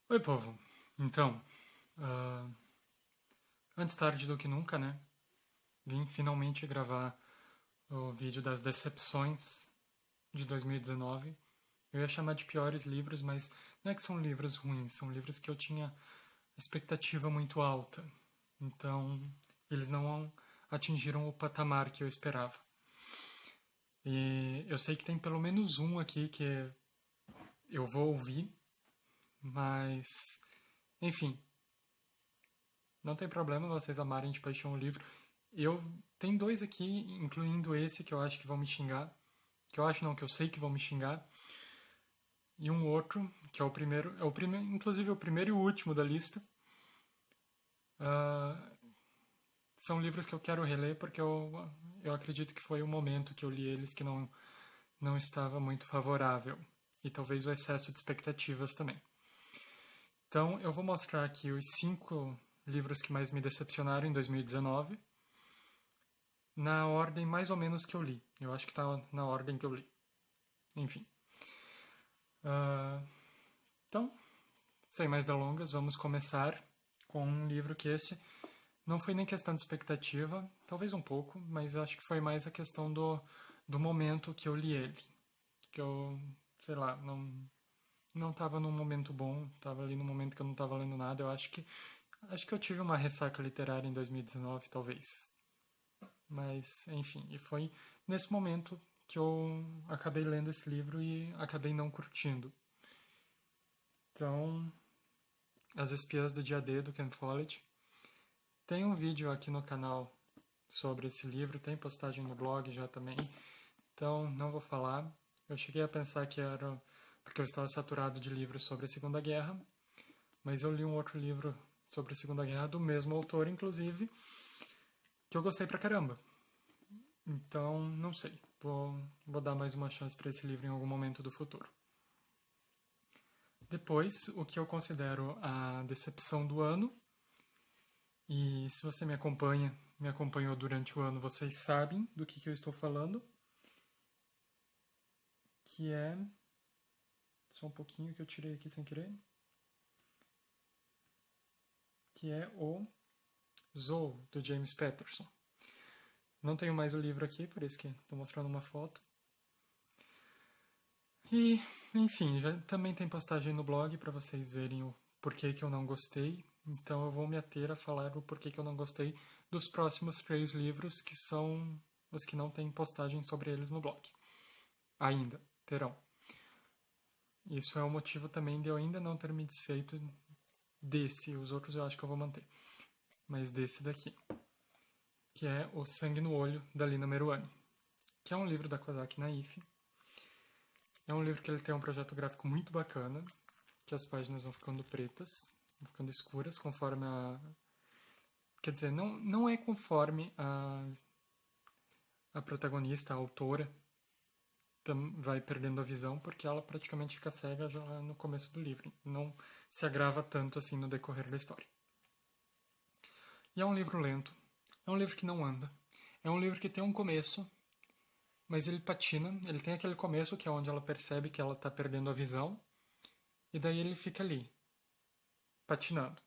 Oi, povo. Então, ah, antes tarde do que nunca, né? Vim finalmente gravar o vídeo das decepções de 2019. Eu ia chamar de piores livros, mas não é que são livros ruins, são livros que eu tinha expectativa muito alta. Então, eles não atingiram o patamar que eu esperava. E eu sei que tem pelo menos um aqui que eu vou ouvir, mas enfim, não tem problema vocês amarem de paixão o livro. Eu tem dois aqui, incluindo esse que eu acho que vão me xingar, que eu acho não, que eu sei que vão me xingar, e um outro que é o primeiro, inclusive o primeiro e o último da lista. Ah, são livros que eu quero reler porque eu acredito que foi o momento que eu li eles que não estava muito favorável e talvez o excesso de expectativas também. Então eu vou mostrar aqui os 5 livros que mais me decepcionaram em 2019 na ordem mais ou menos que eu li. Eu acho que está na ordem que eu li. Enfim. Ah, então, sem mais delongas, vamos começar com um livro que esse não foi nem questão de expectativa, talvez um pouco, mas acho que foi mais a questão do momento que eu li ele. Que eu, sei lá, não estava num momento bom, estava ali num momento que eu não estava lendo nada. Acho que eu tive uma ressaca literária em 2019, talvez. Mas, enfim, e foi nesse momento que eu acabei lendo esse livro e acabei não curtindo. Então, As Espiãs do Dia D, do Ken Follett. Tem um vídeo aqui no canal sobre esse livro, tem postagem no blog já também, então não vou falar. Eu cheguei a pensar que era porque eu estava saturado de livros sobre a Segunda Guerra, mas eu li um outro livro sobre a Segunda Guerra do mesmo autor, inclusive, que eu gostei pra caramba. Então, não sei. Vou dar mais uma chance para esse livro em algum momento do futuro. Depois, o que eu considero a decepção do ano. E se você me acompanhou durante o ano, vocês sabem do que eu estou falando. Que é. Só um pouquinho que eu tirei aqui sem querer. Que é o Zou, do James Patterson. Não tenho mais o livro aqui, por isso que estou mostrando uma foto. E, enfim, já também tem postagem no blog para vocês verem o porquê que eu não gostei. Então eu vou me ater a falar o porquê que eu não gostei dos próximos 3 livros, que são os que não tem postagem sobre eles no blog. Ainda terão. Isso é o motivo também de eu ainda não ter me desfeito desse. Os outros eu acho que eu vou manter. Mas desse daqui, que é O Sangue no Olho, da Lina Meruane. Que é um livro da Kozak Naif. É um livro que ele tem um projeto gráfico muito bacana, que as páginas vão ficando pretas, vão ficando escuras conforme a. Quer dizer, não é conforme a protagonista, a autora, vai perdendo a visão, porque ela praticamente fica cega já no começo do livro. Não se agrava tanto assim no decorrer da história. E é um livro lento, é um livro que não anda, é um livro que tem um começo, mas ele patina, ele tem aquele começo que é onde ela percebe que ela está perdendo a visão, e daí ele fica ali, patinando,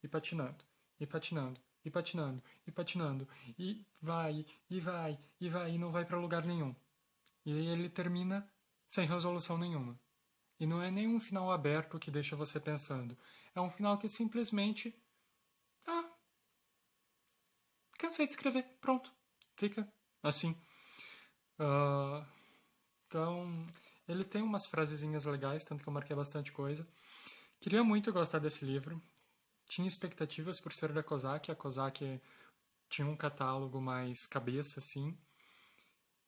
e patinando, e patinando, e patinando, e patinando, e vai, e vai, e vai, e não vai para lugar nenhum. E aí ele termina sem resolução nenhuma. E não é nenhum final aberto que deixa você pensando. É um final que simplesmente. Ah, cansei de escrever. Pronto. Fica assim. Ah, então, ele tem umas frasezinhas legais, tanto que eu marquei bastante coisa. Queria muito gostar desse livro. Tinha expectativas por ser da Kozak. A Kozak tinha um catálogo mais cabeça, assim.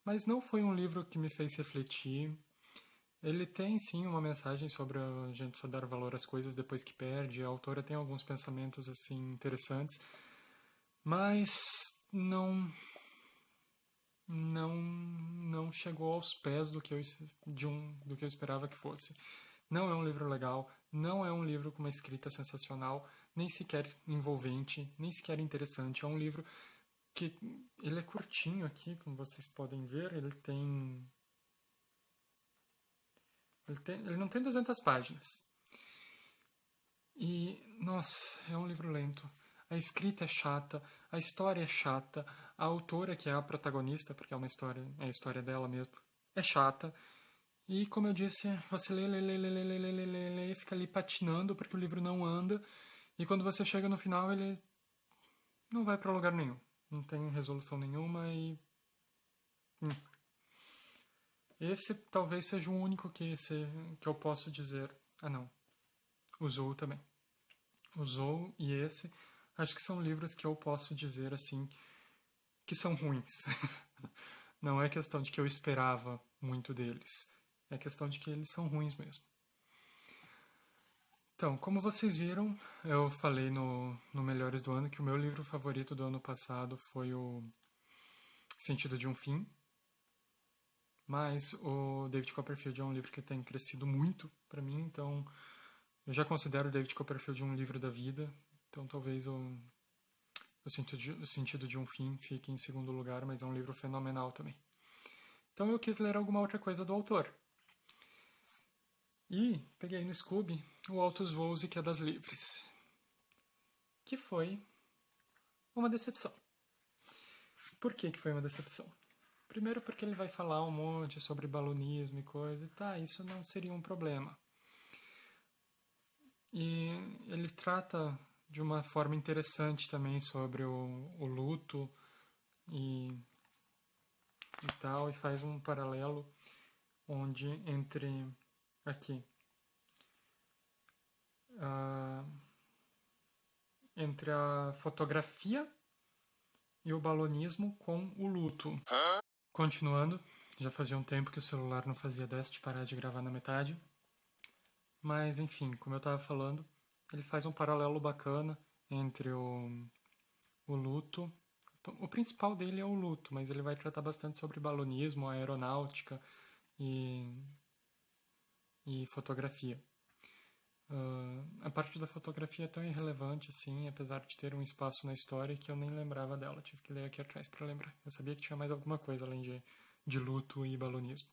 Mas não foi um livro que me fez refletir. Ele tem sim uma mensagem sobre a gente só dar valor às coisas depois que perde. A autora tem alguns pensamentos assim interessantes, mas não chegou aos pés do que eu esperava que fosse. Não é um livro legal, não é um livro com uma escrita sensacional, nem sequer envolvente, nem sequer interessante. É um livro que ele é curtinho aqui, como vocês podem ver, ele não tem 200 páginas. E, nossa, é um livro lento. A escrita é chata, a história é chata, a autora, que é a protagonista, porque é a história dela mesmo, é chata. E, como eu disse, você lê, e fica ali patinando porque o livro não anda. E quando você chega no final, ele não vai pra lugar nenhum. Não tem resolução nenhuma e. hum. Esse talvez seja o único que eu posso dizer. Ah, não. O Zou também. O Zou e esse, acho que são livros que eu posso dizer assim que são ruins. Não é questão de que eu esperava muito deles. É questão de que eles são ruins mesmo. Então, como vocês viram, eu falei no Melhores do Ano que o meu livro favorito do ano passado foi o Sentido de um Fim. Mas o David Copperfield é um livro que tem crescido muito para mim, então eu já considero o David Copperfield um livro da vida. Então talvez o Sentido de um Fim fique em segundo lugar, mas é um livro fenomenal também. Então eu quis ler alguma outra coisa do autor. E peguei no Scooby o Altos Voos e Quedas Livres, que foi uma decepção. Por que foi uma decepção? Primeiro porque ele vai falar um monte sobre balonismo e coisa, e tá, isso não seria um problema. E ele trata de uma forma interessante também sobre o luto e, e tal, e faz um paralelo onde aqui a, entre a fotografia e o balonismo com o luto. Continuando, já fazia um tempo que o celular não fazia dessa de parar de gravar na metade. Mas, enfim, como eu estava falando, ele faz um paralelo bacana entre o luto. O principal dele é o luto, mas ele vai tratar bastante sobre balonismo, aeronáutica e fotografia. A parte da fotografia é tão irrelevante assim, apesar de ter um espaço na história que eu nem lembrava dela. Tive que ler aqui atrás para lembrar. Eu sabia que tinha mais alguma coisa além de luto e balonismo.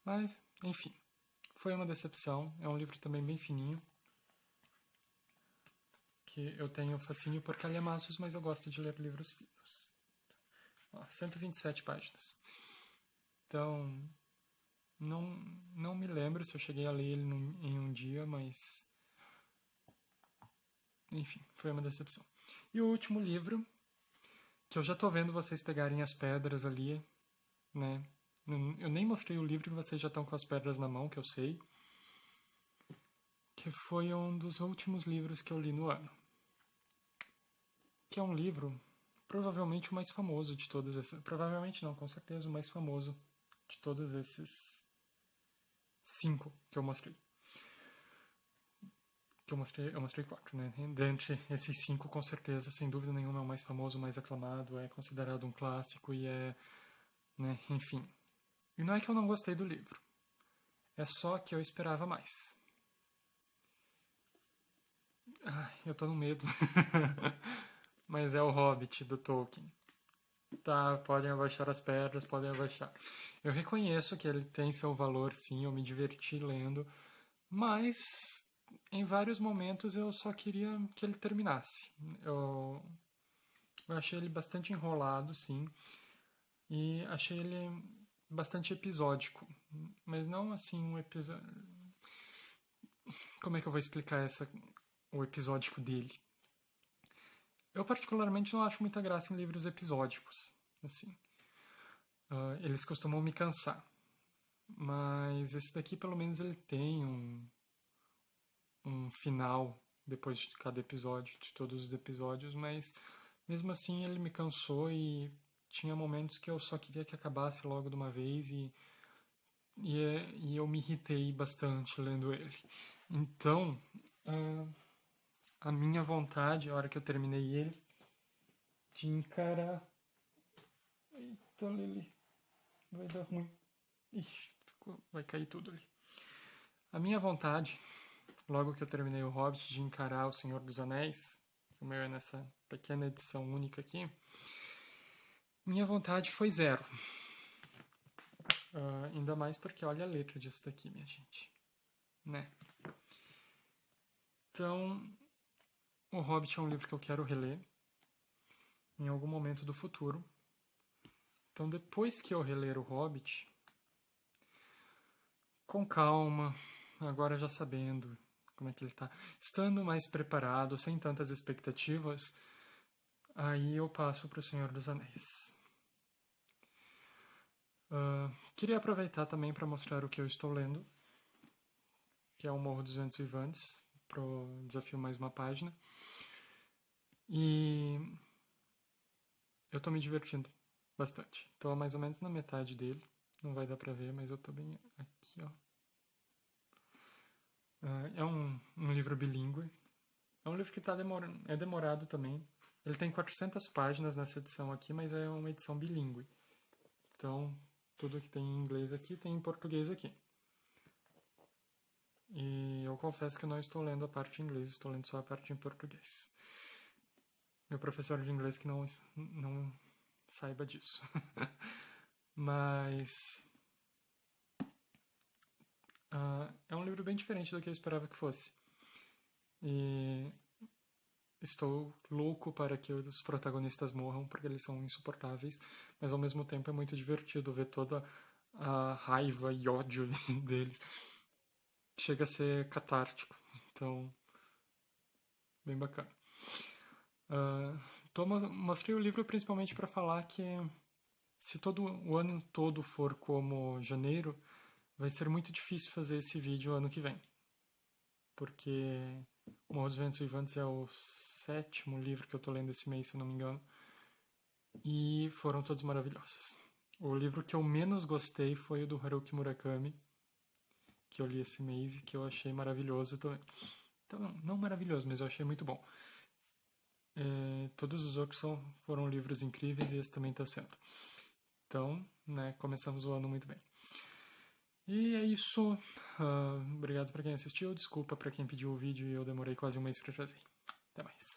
Mas, enfim, foi uma decepção. É um livro também bem fininho, que eu tenho fascínio por calhamaços, mas eu gosto de ler livros finos. 127 páginas. Então, não, não me lembro se eu cheguei a ler ele em um dia, mas enfim, foi uma decepção. E o último livro, que eu já tô vendo vocês pegarem as pedras ali, né? Eu nem mostrei o livro e vocês já estão com as pedras na mão, que eu sei. Que foi um dos últimos livros que eu li no ano. Que é um livro, provavelmente o mais famoso de todos esses. Provavelmente não, com certeza o mais famoso de todos esses 5 que eu mostrei. Eu mostrei 4, né? Dentre esses 5, com certeza, sem dúvida nenhuma, é o mais famoso, o mais aclamado, é considerado um clássico e né, enfim. E não é que eu não gostei do livro, é só que eu esperava mais. Ai, eu tô no medo. Mas é o Hobbit do Tolkien. Tá, podem abaixar as pedras, podem abaixar. Eu reconheço que ele tem seu valor, sim, eu me diverti lendo, mas em vários momentos eu só queria que ele terminasse. Eu achei ele bastante enrolado, sim, e achei ele bastante episódico, mas não assim um episódio. Como é que eu vou explicar o episódico dele? Eu particularmente não acho muita graça em livros episódicos, assim. Eles costumam me cansar. Mas esse daqui, pelo menos, ele tem um final depois de cada episódio, de todos os episódios, mas mesmo assim ele me cansou e tinha momentos que eu só queria que acabasse logo de uma vez e eu me irritei bastante lendo ele. Então, a minha vontade, a hora que eu terminei ele, de encarar. Eita, Lili, vai dar ruim. Ixi, vai cair tudo ali. A minha vontade, logo que eu terminei o Hobbit, de encarar o Senhor dos Anéis, o meu é nessa pequena edição única aqui, minha vontade foi zero. Ainda mais porque olha a letra disso daqui, minha gente. Né? Então, O Hobbit é um livro que eu quero reler em algum momento do futuro. Então, depois que eu reler O Hobbit, com calma, agora já sabendo como é que ele tá, estando mais preparado, sem tantas expectativas, aí eu passo para O Senhor dos Anéis. Queria aproveitar também para mostrar o que eu estou lendo, que é o Morro dos Ventos Vivantes, pro desafio Mais Uma Página. E eu tô me divertindo bastante. Tô mais ou menos na metade dele. Não vai dar pra ver, mas eu tô bem aqui, ó. É um livro bilíngue. É um livro que é demorado também. Ele tem 400 páginas nessa edição aqui, mas é uma edição bilíngue. Então, tudo que tem em inglês aqui tem em português aqui. E eu confesso que eu não estou lendo a parte em inglês, estou lendo só a parte em português. Meu professor de inglês que não saiba disso. Mas é um livro bem diferente do que eu esperava que fosse. E estou louco para que os protagonistas morram, porque eles são insuportáveis, mas ao mesmo tempo é muito divertido ver toda a raiva e ódio deles. Chega a ser catártico, então, bem bacana. Mostrei o livro principalmente para falar que se todo o ano todo for como janeiro, vai ser muito difícil fazer esse vídeo ano que vem. Porque Morro dos Ventos Vivantes é o 7º livro que eu tô lendo esse mês, se eu não me engano. E foram todos maravilhosos. O livro que eu menos gostei foi o do Haruki Murakami, que eu li esse mês e que eu achei maravilhoso também. Então, não maravilhoso, mas eu achei muito bom. Todos os outros foram livros incríveis e esse também está sendo. Então, né, começamos o ano muito bem. E é isso. Obrigado para quem assistiu. Desculpa para quem pediu o vídeo e eu demorei quase um mês para fazer. Até mais.